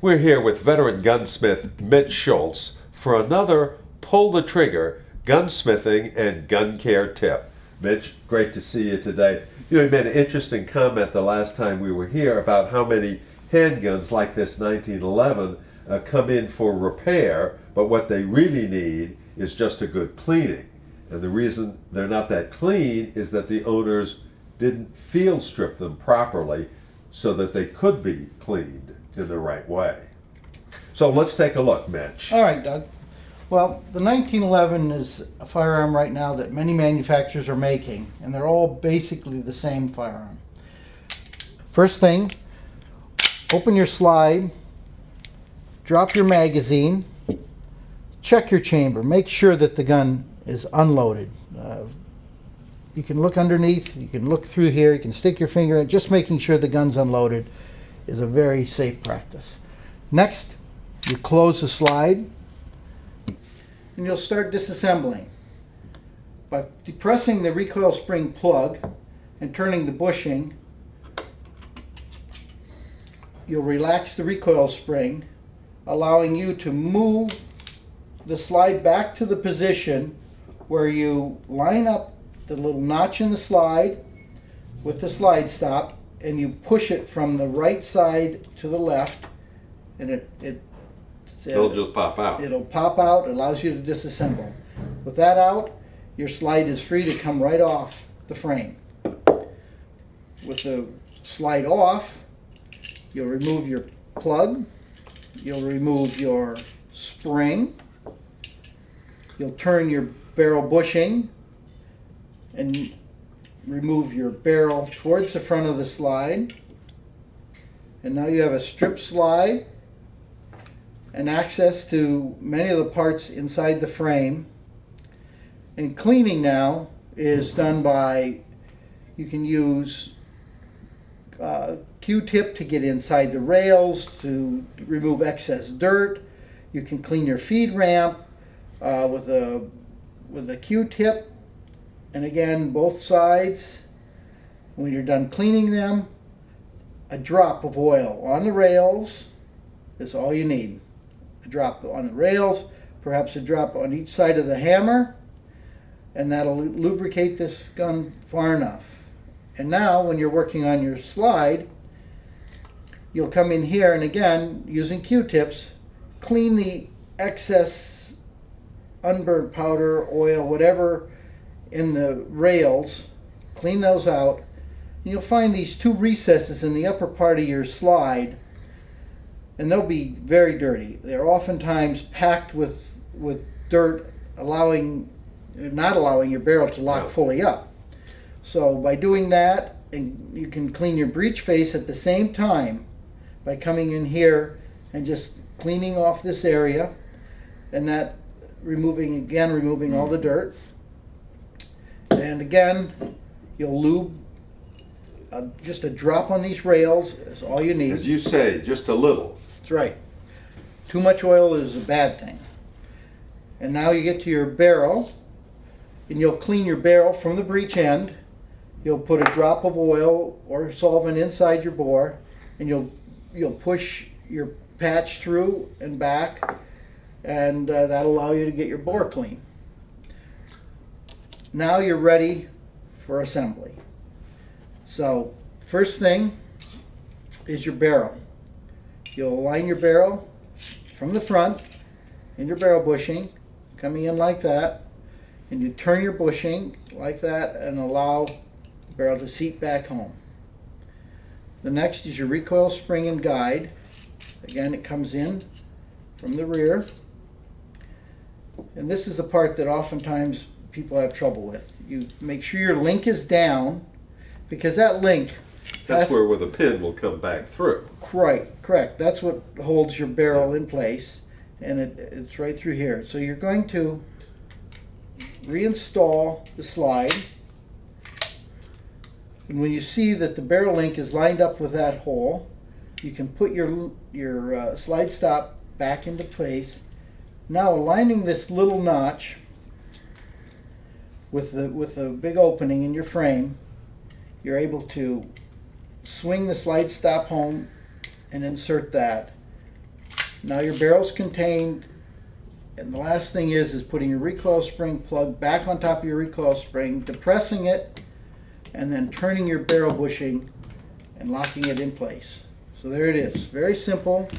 We're here with veteran gunsmith Mitch Schultz for another Pull the Trigger gunsmithing and gun care tip. Mitch, great to see you today. You made an interesting comment the last time we were here about how many handguns like this 1911 come in for repair, but what they really need is just a good cleaning. And the reason they're not that clean is that the owners didn't field strip them properly so that they could be cleaned in the right way. So let's take a look, Mitch. All right, Doug. Well, the 1911 is a firearm right now that many manufacturers are making, and they're all basically the same firearm. First thing, open your slide, drop your magazine, check your chamber, make sure that the gun is unloaded. You can look underneath, you can look through here, you can stick your finger in. Just making sure the gun's unloaded is a very safe practice. Next, you close the slide and you'll start disassembling. By depressing the recoil spring plug and turning the bushing, you'll relax the recoil spring, allowing you to move the slide back to the position where you line up the little notch in the slide with the slide stop, and you push it from the right side to the left, and It'll just pop out. It'll pop out. It allows you to disassemble. With that out, your slide is free to come right off the frame. With the slide off, you'll remove your plug, you'll remove your spring, you'll turn your barrel bushing and remove your barrel towards the front of the slide. And now you have a strip slide and access to many of the parts inside the frame. And cleaning now is done by, you can use Q-tip to get inside the rails to remove excess dirt. You can clean your feed ramp with a Q-tip. And again, both sides, when you're done cleaning them, a drop of oil on the rails is all you need. A drop on the rails, perhaps a drop on each side of the hammer, and that'll lubricate this gun far enough. And now, when you're working on your slide, you'll come in here and again, using Q-tips, clean the excess unburned powder, oil, whatever in the rails, clean those out, and you'll find these two recesses in the upper part of your slide, and they'll be very dirty. They're oftentimes packed with dirt, not allowing your barrel to lock fully up. So by doing that, and you can clean your breech face at the same time by coming in here and just cleaning off this area, and that removing all the dirt. And again, you'll lube just a drop on these rails is all you need. As you say, just a little. That's right. Too much oil is a bad thing. And now you get to your barrel, and you'll clean your barrel from the breech end. You'll put a drop of oil or solvent inside your bore, and you'll push your patch through and back, and that'll allow you to get your bore clean. Now you're ready for assembly. So first thing is your barrel. You'll align your barrel from the front in your barrel bushing, coming in like that, and you turn your bushing like that and allow the barrel to seat back home. The next is your recoil spring and guide. Again, it comes in from the rear, and this is the part that oftentimes people have trouble with. You make sure your link is down, because that link, that's where the pin will come back through. Correct. That's what holds your barrel in place, and it's right through here. So you're going to reinstall the slide, and when you see that the barrel link is lined up with that hole, you can put your slide stop back into place. Now aligning this little notch with the big opening in your frame, you're able to swing the slide stop home and insert that. Now your barrel's contained, and the last thing is putting your recoil spring plug back on top of your recoil spring, depressing it, and then turning your barrel bushing and locking it in place. So there it is. Very simple,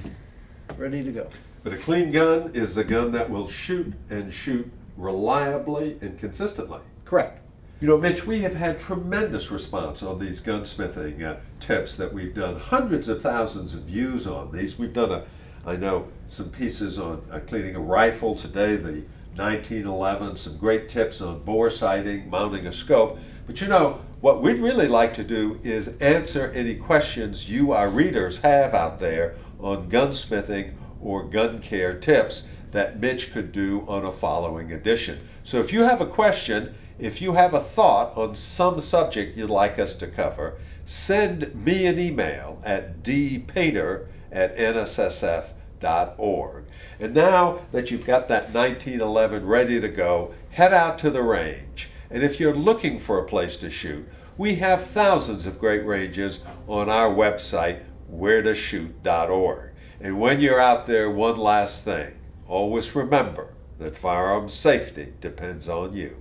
ready to go. But a clean gun is a gun that will shoot and shoot reliably and consistently. Correct. You know, Mitch, we have had tremendous response on these gunsmithing tips that we've done. Hundreds of thousands of views on these. We've done I know some pieces on cleaning a rifle today, the 1911, some great tips on bore sighting, mounting a scope. But you know, what we'd really like to do is answer any questions you, our readers, have out there on gunsmithing or gun care tips that Mitch could do on a following edition. So if you have a question, if you have a thought on some subject you'd like us to cover, send me an email at dpainter@nssf.org. And now that you've got that 1911 ready to go, head out to the range. And if you're looking for a place to shoot, we have thousands of great ranges on our website, wheretoshoot.org. And when you're out there, one last thing, always remember that firearm safety depends on you.